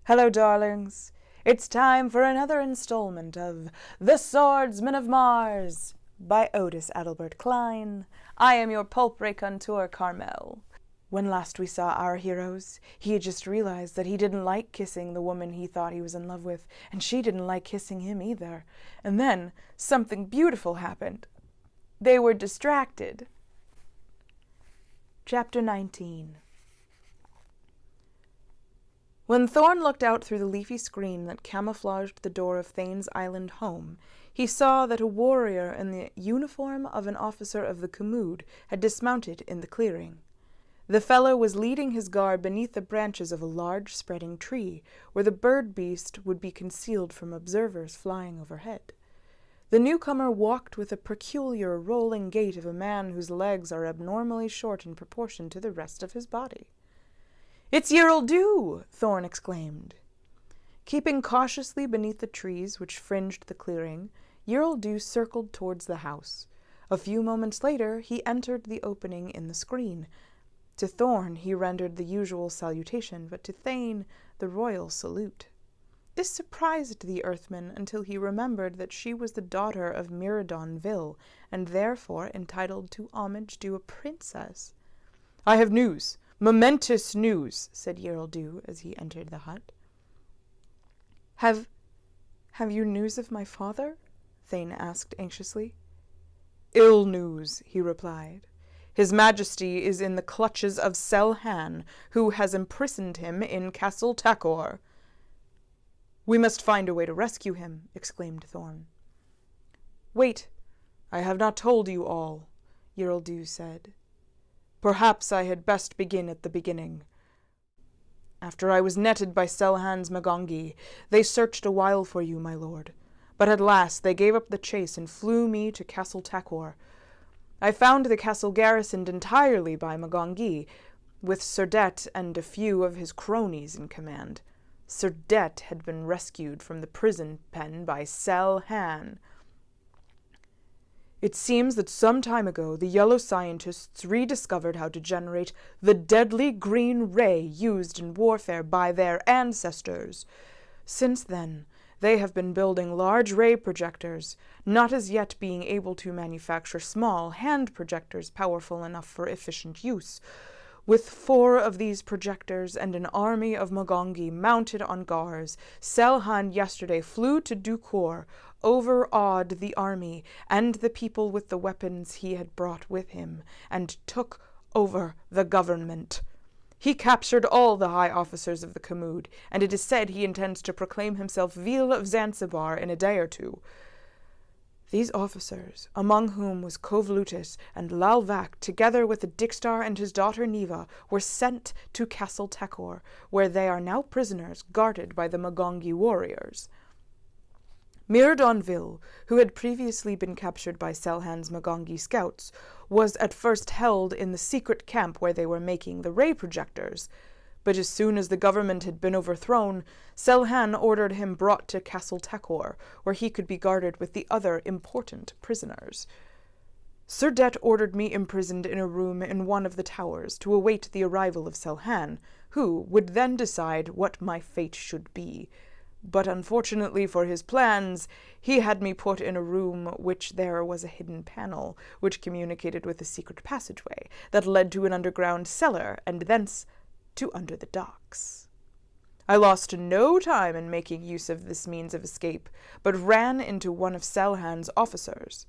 Hello, darlings. It's time for another installment of The Swordsman of Mars by Otis, Adelbert, Kline. I am your Pulp Raconteur, Carmel. When last we saw our heroes, he had just realized that he didn't like kissing the woman he thought he was in love with, and she didn't like kissing him either. And then something beautiful happened. They were distracted. Chapter 19. When Thorn looked out through the leafy screen that camouflaged the door of Thane's Island home, he saw that a warrior in the uniform of an officer of the Commode had dismounted in the clearing. The fellow was leading his guard beneath the branches of a large spreading tree, where the bird-beast would be concealed from observers flying overhead. The newcomer walked with a peculiar rolling gait of a man whose legs are abnormally short in proportion to the rest of his body. "It's Yer'll-do!" Thorn exclaimed. Keeping cautiously beneath the trees which fringed the clearing, Yer'll-do circled towards the house. A few moments later he entered the opening in the screen. To Thorn he rendered the usual salutation, but to Thane the royal salute. This surprised the Earthman until he remembered that she was the daughter of Myrmidonville, and therefore entitled to homage due a princess. "I have news. Momentous news," said Yer'll-do as he entered the hut. Have you news of my father?" Thane asked anxiously. "Ill news," he replied. "His Majesty is in the clutches of Selhan, who has imprisoned him in Castle Takor." "We must find a way to rescue him," exclaimed Thorn. "Wait, I have not told you all," Yer'll-do said. "Perhaps I had best begin at the beginning. After I was netted by Selhan's Magongi, they searched a while for you, my lord. But at last they gave up the chase and flew me to Castle Takor. I found the castle garrisoned entirely by Magongi, with Surdet and a few of his cronies in command. Surdet had been rescued from the prison pen by Selhan. It seems that some time ago the yellow scientists rediscovered how to generate the deadly green ray used in warfare by their ancestors. Since then, they have been building large ray projectors, not as yet being able to manufacture small hand projectors powerful enough for efficient use. With 4 of these projectors and an army of Magongi mounted on Gars, Selhan yesterday flew to Dukor, overawed the army and the people with the weapons he had brought with him, and took over the government. He captured all the high officers of the Commode, and it is said he intends to proclaim himself Veal of Zanzibar in a day or two. These officers, among whom was Kovlutis and Lalvak, together with the Dixstar and his daughter Neva, were sent to Castle Takor, where they are now prisoners guarded by the Magongi warriors. Myrmidonville, who had previously been captured by Selhan's Magongi scouts, was at first held in the secret camp where they were making the ray projectors. But as soon as the government had been overthrown, Selhan ordered him brought to Castle Takor, where he could be guarded with the other important prisoners. Surdet ordered me imprisoned in a room in one of the towers to await the arrival of Selhan, who would then decide what my fate should be. But unfortunately for his plans, he had me put in a room which there was a hidden panel, which communicated with a secret passageway that led to an underground cellar, and thence to under the docks. I lost no time in making use of this means of escape, but ran into one of Selhan's officers.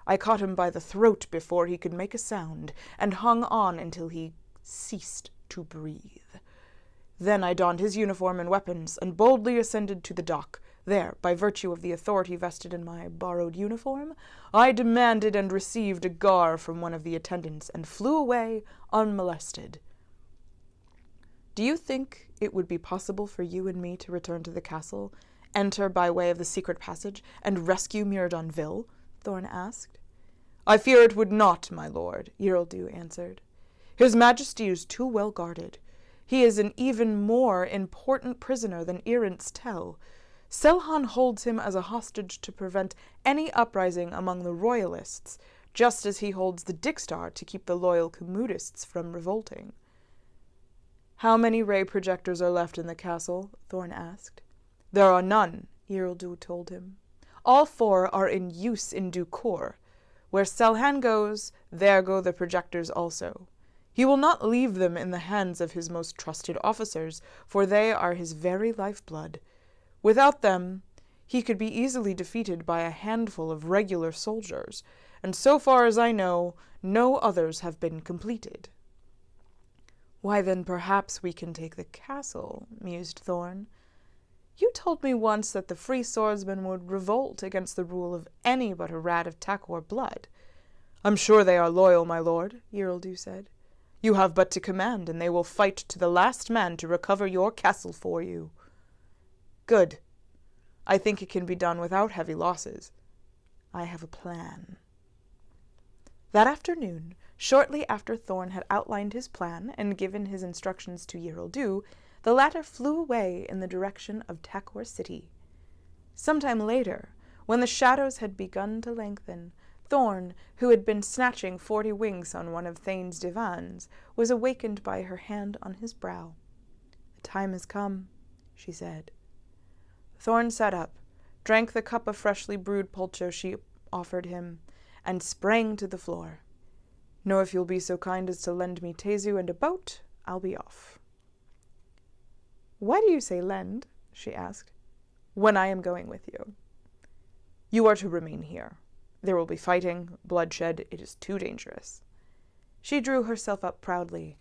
I caught him by the throat before he could make a sound, and hung on until he ceased to breathe. Then I donned his uniform and weapons, and boldly ascended to the dock. There, by virtue of the authority vested in my borrowed uniform, I demanded and received a gar from one of the attendants, and flew away unmolested. Do you think it would be possible for you and me to return to the castle, enter by way of the secret passage, and rescue Myrmidonville? Thorn asked. I fear it would not, my lord, Yer'll-do answered. His Majesty is too well guarded. He is an even more important prisoner than errants tell. Selhan holds him as a hostage to prevent any uprising among the royalists, just as he holds the Dixstar to keep the loyal Commodists from revolting. How many ray projectors are left in the castle? Thorn asked. There are none, Earldoo told him. All 4 are in use in Ducour. Where Selhan goes, there go the projectors also. He will not leave them in the hands of his most trusted officers, for they are his very lifeblood. Without them, he could be easily defeated by a handful of regular soldiers, and so far as I know, no others have been completed. Why, then perhaps we can take the castle, mused Thorn. You told me once that the free swordsmen would revolt against the rule of any but a rat of Takor blood. I'm sure they are loyal, my lord, Earldoo said. You have but to command, and they will fight to the last man to recover your castle for you. Good. I think it can be done without heavy losses. I have a plan. That afternoon, shortly after Thorn had outlined his plan and given his instructions to Earldoo, the latter flew away in the direction of Takor City. Sometime later, when the shadows had begun to lengthen, Thorn, who had been snatching 40 winks on one of Thane's divans, was awakened by her hand on his brow. The time has come, she said. Thorn sat up, drank the cup of freshly brewed pulcho she offered him, and sprang to the floor. No, if you'll be so kind as to lend me Tezu and a boat, I'll be off. Why do you say lend? She asked. When I am going with you. You are to remain here. There will be fighting, bloodshed. It is too dangerous. She drew herself up proudly.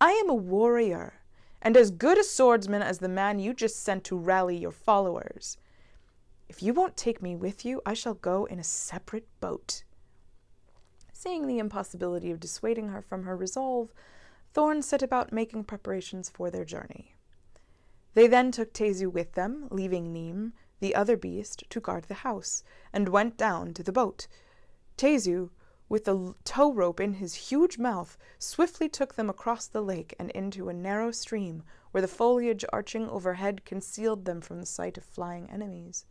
I am a warrior, and as good a swordsman as the man you just sent to rally your followers. If you won't take me with you, I shall go in a separate boat. Seeing the impossibility of dissuading her from her resolve, Thorn set about making preparations for their journey. They then took Tezu with them, leaving Neem, the other beast, to guard the house, and went down to the boat. Tezu, with the tow rope in his huge mouth, swiftly took them across the lake and into a narrow stream, where the foliage arching overhead concealed them from the sight of flying enemies.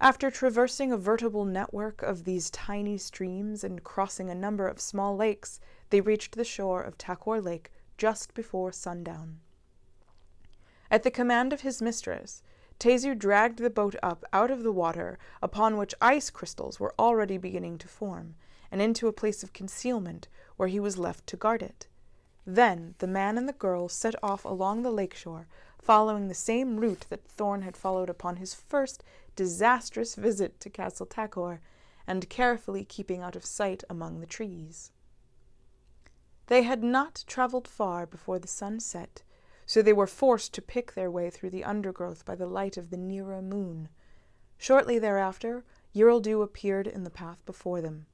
After traversing a veritable network of these tiny streams and crossing a number of small lakes, they reached the shore of Takor Lake just before sundown. At the command of his mistress, Tezu dragged the boat up out of the water, upon which ice crystals were already beginning to form, and into a place of concealment where he was left to guard it. Then the man and the girl set off along the lakeshore, following the same route that Thorn had followed upon his first disastrous visit to Castle Takor, and carefully keeping out of sight among the trees. They had not traveled far before the sun set, so they were forced to pick their way through the undergrowth by the light of the nearer moon. Shortly thereafter, Earldoo appeared in the path before them.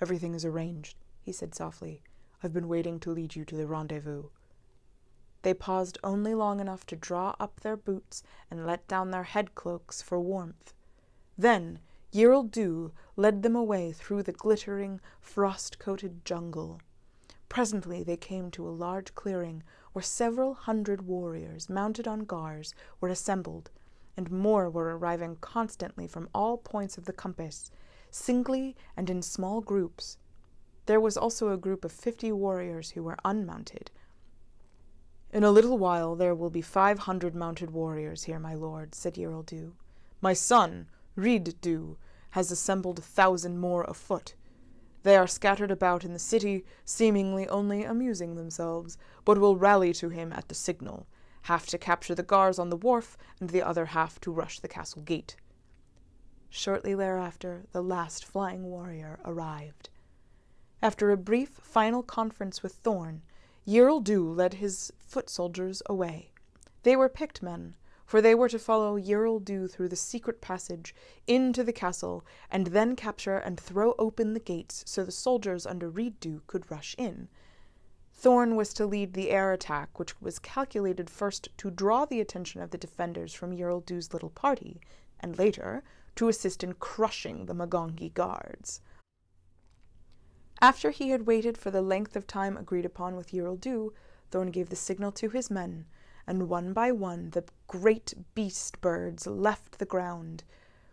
Everything is arranged, he said softly. I've been waiting to lead you to the rendezvous. They paused only long enough to draw up their boots and let down their head cloaks for warmth. Then Earldoo led them away through the glittering, frost-coated jungle. Presently they came to a large clearing where several hundred warriors, mounted on gars, were assembled, and more were arriving constantly from all points of the compass, singly and in small groups. There was also a group of 50 warriors who were unmounted. In a little while there will be 500 mounted warriors here, my lord, said Earldoo. My son, Reeddoo, has assembled 1,000 more afoot. They are scattered about in the city, seemingly only amusing themselves, but will rally to him at the signal, half to capture the guards on the wharf, and the other half to rush the castle gate. Shortly thereafter, the last flying warrior arrived. After a brief final conference with Thorn, Earldoo led his foot soldiers away. They were picked men, for they were to follow Earldoo through the secret passage into the castle, and then capture and throw open the gates so the soldiers under Reeddoo could rush in. Thorn was to lead the air attack, which was calculated first to draw the attention of the defenders from Earldoo's little party, and later to assist in crushing the Magongi guards. After he had waited for the length of time agreed upon with Earldoo, Thorn gave the signal to his men, and one by one the great beast-birds left the ground.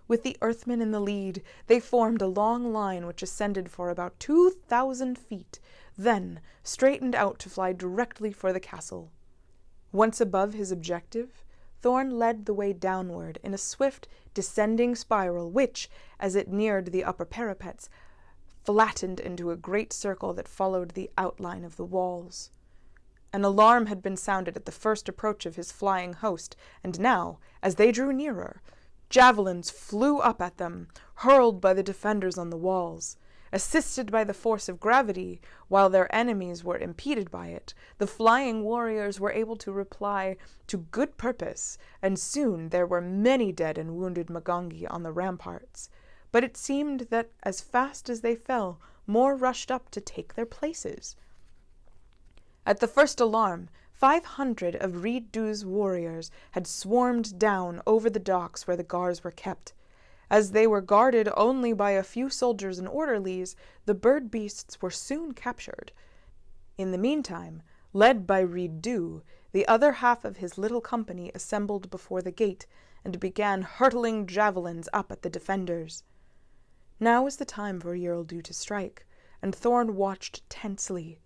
With the Earthmen in the lead, they formed a long line which ascended for about 2,000 feet, then straightened out to fly directly for the castle. Once above his objective, Thorn led the way downward in a swift, descending spiral which, as it neared the upper parapets, flattened into a great circle that followed the outline of the walls. An alarm had been sounded at the first approach of his flying host, and now, as they drew nearer, javelins flew up at them, hurled by the defenders on the walls. Assisted by the force of gravity, while their enemies were impeded by it, the flying warriors were able to reply to good purpose, and soon there were many dead and wounded Magongi on the ramparts. But it seemed that as fast as they fell, more rushed up to take their places. At the first alarm, 500 of Reed Dou's warriors had swarmed down over the docks where the guards were kept. As they were guarded only by a few soldiers and orderlies, the bird beasts were soon captured. In the meantime, led by Reed Dou, the other half of his little company assembled before the gate and began hurtling javelins up at the defenders. Now was the time for Yerldou to strike, and Thorn watched tensely.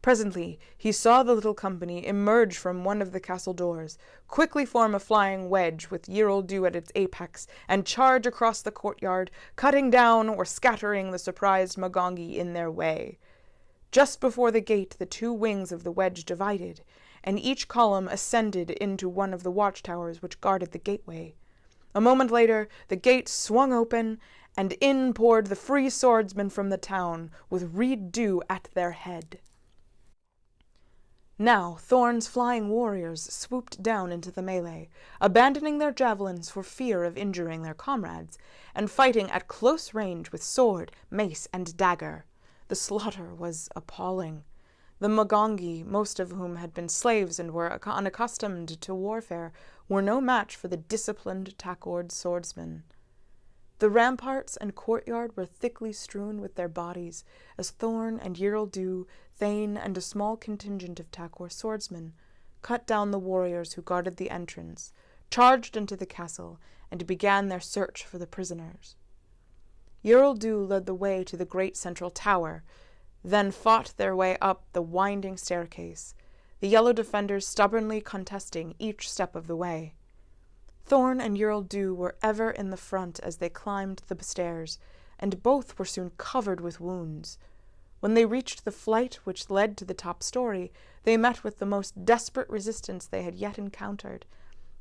Presently he saw the little company emerge from one of the castle doors, quickly form a flying wedge with Yerldou at its apex, and charge across the courtyard, cutting down or scattering the surprised Magongi in their way. Just before the gate the two wings of the wedge divided, and each column ascended into one of the watchtowers which guarded the gateway. A moment later the gate swung open, and in poured the free swordsmen from the town, with Reed Dou at their head. Now Thorn's flying warriors swooped down into the melee, abandoning their javelins for fear of injuring their comrades, and fighting at close range with sword, mace, and dagger. The slaughter was appalling. The Magongi, most of whom had been slaves and were unaccustomed to warfare, were no match for the disciplined Takord swordsmen. The ramparts and courtyard were thickly strewn with their bodies, as Thorn and Yerldou, Thane, and a small contingent of Takor swordsmen cut down the warriors who guarded the entrance, charged into the castle, and began their search for the prisoners. Yerldou led the way to the great central tower, then fought their way up the winding staircase, the yellow defenders stubbornly contesting each step of the way. Thorn and Yerldou were ever in the front as they climbed the stairs, and both were soon covered with wounds. When they reached the flight which led to the top story, they met with the most desperate resistance they had yet encountered.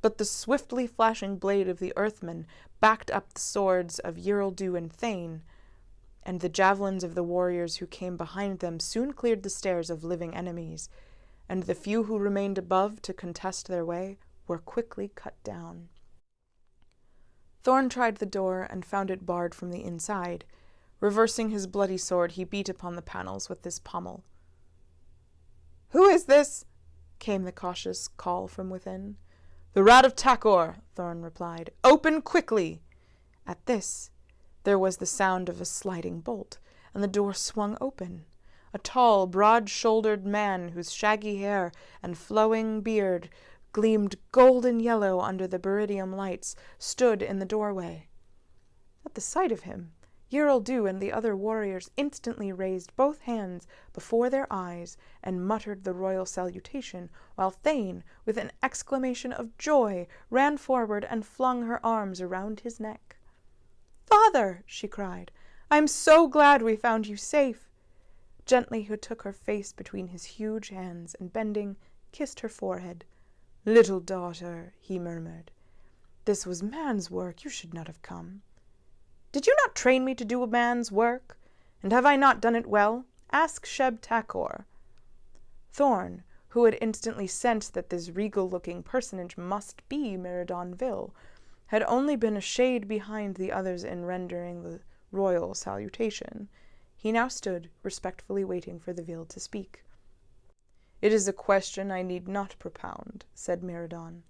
But the swiftly flashing blade of the Earthman backed up the swords of Yerldou and Thane, and the javelins of the warriors who came behind them soon cleared the stairs of living enemies, and the few who remained above to contest their way were quickly cut down. Thorn tried the door and found it barred from the inside. Reversing his bloody sword, he beat upon the panels with this pommel. "Who is this?" came the cautious call from within. "The Rat of Takor," Thorn replied. "Open quickly!" At this, there was the sound of a sliding bolt, and the door swung open. A tall, broad-shouldered man whose shaggy hair and flowing beard gleamed golden yellow under the beridium lights stood in the doorway. At the sight of him, Yerldou and the other warriors instantly raised both hands before their eyes and muttered the royal salutation, while Thane, with an exclamation of joy, ran forward and flung her arms around his neck. "Father!" she cried. "I am so glad we found you safe." Gently he took her face between his huge hands and, bending, kissed her forehead. "Little daughter," he murmured, "this was man's work. You should not have come." "Did you not train me to do a man's work? And have I not done it well? Ask Sheb Takor." Thorn, who had instantly sensed that this regal-looking personage must be Miradon Vil, had only been a shade behind the others in rendering the royal salutation. He now stood, respectfully waiting for the Vil to speak. "It is a question I need not propound," said Miradon.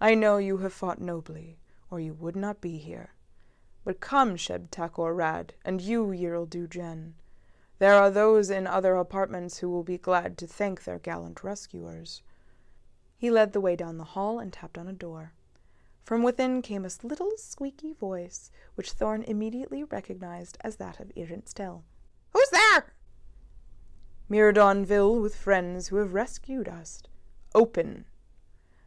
"I know you have fought nobly, or you would not be here. But come, Sheb Takor Rad, and you, Yerldou Jen. There are those in other apartments who will be glad to thank their gallant rescuers." He led the way down the hall and tapped on a door. From within came a little squeaky voice, which Thorn immediately recognized as that of Irint Stel. "Who's there?" "Miradon Vil with friends who have rescued us. Open,"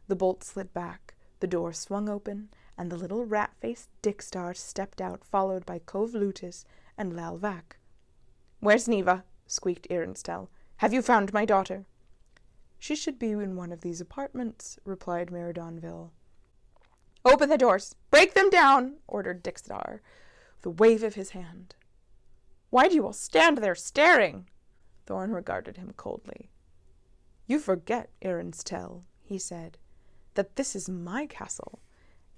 The bolt slid back, the door swung open, and the little rat-faced Dickstar stepped out, followed by Otis and Lalvac. "Where's Neva?" squeaked Ironstel. "Have you found my daughter?" "She should be in one of these apartments," replied Myrmidonville. "Open the doors! Break them down!" ordered Dickstar, with a wave of his hand. "Why do you all stand there staring?" Thorn regarded him coldly. "You forget, Ironstel," he said, "that this is my castle,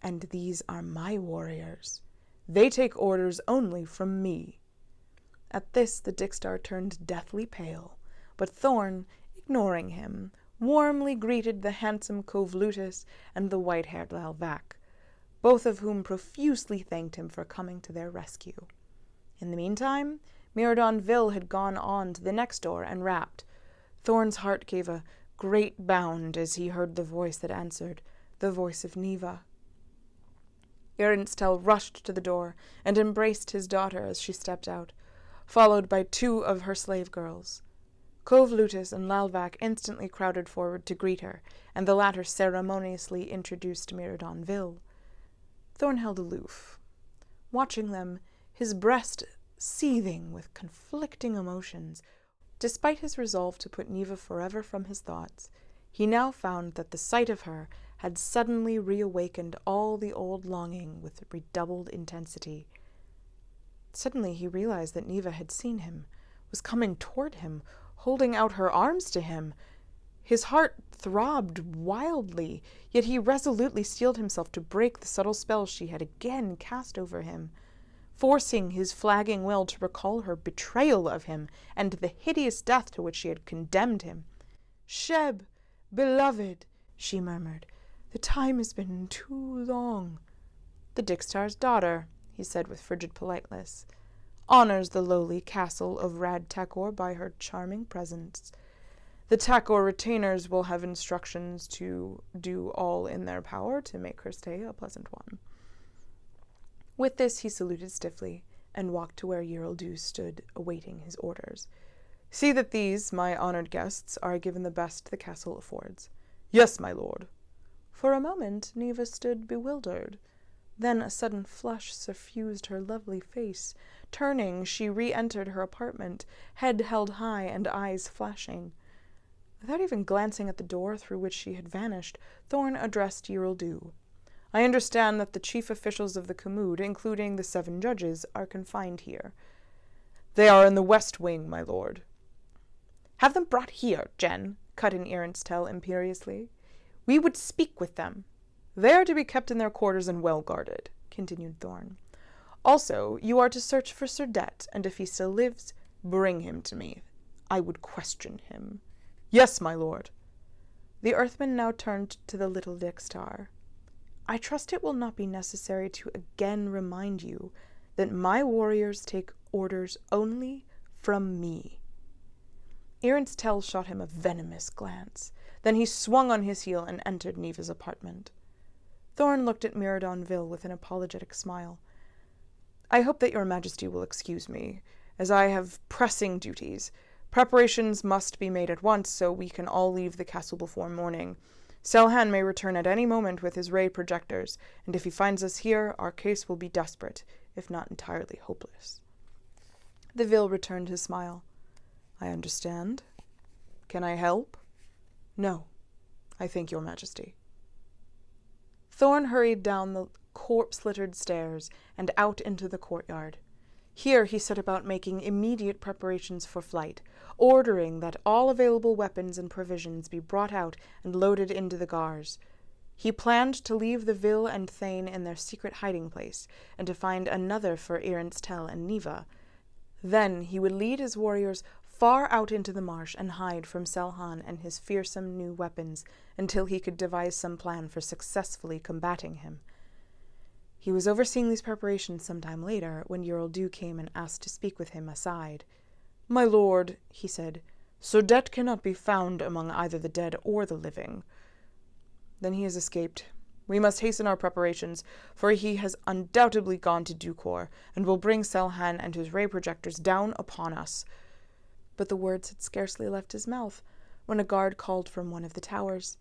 and these are my warriors. They take orders only from me." At this the Dickstar turned deathly pale, but Thorn, ignoring him, warmly greeted the handsome Otis and the white-haired Lalvac, both of whom profusely thanked him for coming to their rescue. In the meantime, Myrmidonville had gone on to the next door and rapped. Thorn's heart gave a great bound as he heard the voice that answered, the voice of Neva. Ironstel rushed to the door and embraced his daughter as she stepped out, followed by 2 of her slave girls. Otis and Lalvac instantly crowded forward to greet her, and the latter ceremoniously introduced Myrmidonville. Thorn held aloof, watching them, his breast seething with conflicting emotions. Despite his resolve to put Neva forever from his thoughts, he now found that the sight of her had suddenly reawakened all the old longing with redoubled intensity. Suddenly he realized that Neva had seen him, was coming toward him, holding out her arms to him. His heart throbbed wildly, yet he resolutely steeled himself to break the subtle spell she had again cast over him, forcing his flagging will to recall her betrayal of him and the hideous death to which she had condemned him. "Sheb, beloved," she murmured, "the time has been too long." "The Dickstar's daughter," he said with frigid politeness, "honors the lowly castle of Rad Takor by her charming presence. The Takor retainers will have instructions to do all in their power to make her stay a pleasant one." With this he saluted stiffly, and walked to where Yereldu stood awaiting his orders. "See that these, my honored guests, are given the best the castle affords." "Yes, my lord." For a moment Neva stood bewildered. Then a sudden flush suffused her lovely face. Turning, she re-entered her apartment, head held high and eyes flashing. Without even glancing at the door through which she had vanished, Thorn addressed Yereldu. "I understand that the chief officials of the Commode, including the 7 judges, are confined here." "They are in the west wing, my lord." "Have them brought here, Jen," cut in Ironstel imperiously. "We would speak with them." "They are to be kept in their quarters and well guarded," continued Thorn. "Also, you are to search for Sir Det, and if he still lives, bring him to me. I would question him." "Yes, my lord." The Earthman now turned to the little Dickstar. "I trust it will not be necessary to again remind you that my warriors take orders only from me." Ironstel shot him a venomous glance. Then he swung on his heel and entered Neva's apartment. Thorn looked at Myrmidonville with an apologetic smile. "I hope that your majesty will excuse me, as I have pressing duties. Preparations must be made at once, so we can all leave the castle before morning. Selhan may return at any moment with his ray projectors, and if he finds us here, our case will be desperate, if not entirely hopeless." The Vil returned his smile. "I understand. Can I help?" "No, I thank your majesty." Thorn hurried down the corpse-littered stairs and out into the courtyard. Here he set about making immediate preparations for flight, ordering that all available weapons and provisions be brought out and loaded into the gars. He planned to leave the Vil and Thane in their secret hiding place, and to find another for Ironstel and Neva. Then he would lead his warriors far out into the marsh and hide from Selhan and his fearsome new weapons until he could devise some plan for successfully combating him. He was overseeing these preparations some time later when Yereldu came and asked to speak with him aside. "My lord," he said, "Sir Det cannot be found among either the dead or the living." "Then he has escaped. We must hasten our preparations, for he has undoubtedly gone to Dukor, and will bring Selhan and his ray projectors down upon us." But the words had scarcely left his mouth when a guard called from one of the towers.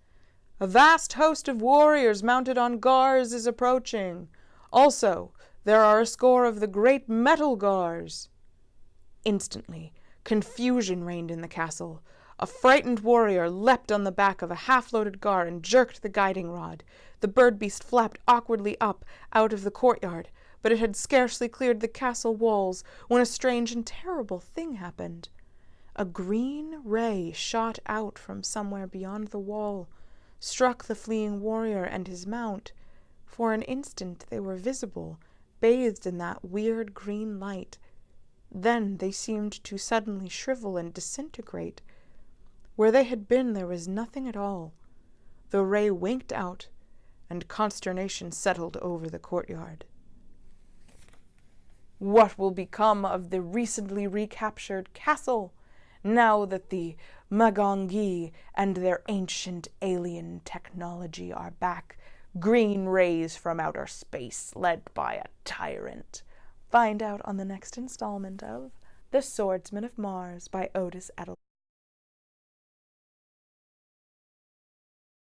A vast host of warriors mounted on gars is approaching. Also, there are a score of the great metal gars." Instantly, confusion reigned in the castle. A frightened warrior leapt on the back of a half-loaded gar and jerked the guiding rod. The bird-beast flapped awkwardly up out of the courtyard, but it had scarcely cleared the castle walls when a strange and terrible thing happened. A green ray shot out from somewhere beyond the wall, struck the fleeing warrior and his mount. For an instant they were visible, bathed in that weird green light. Then they seemed to suddenly shrivel and disintegrate. Where they had been there was nothing at all. The ray winked out, and consternation settled over the courtyard. What will become of the recently recaptured castle, now that the Magongi and their ancient alien technology are back? Green rays from outer space, led by a tyrant. Find out on the next installment of The Swordsman of Mars by Otis Adelbert.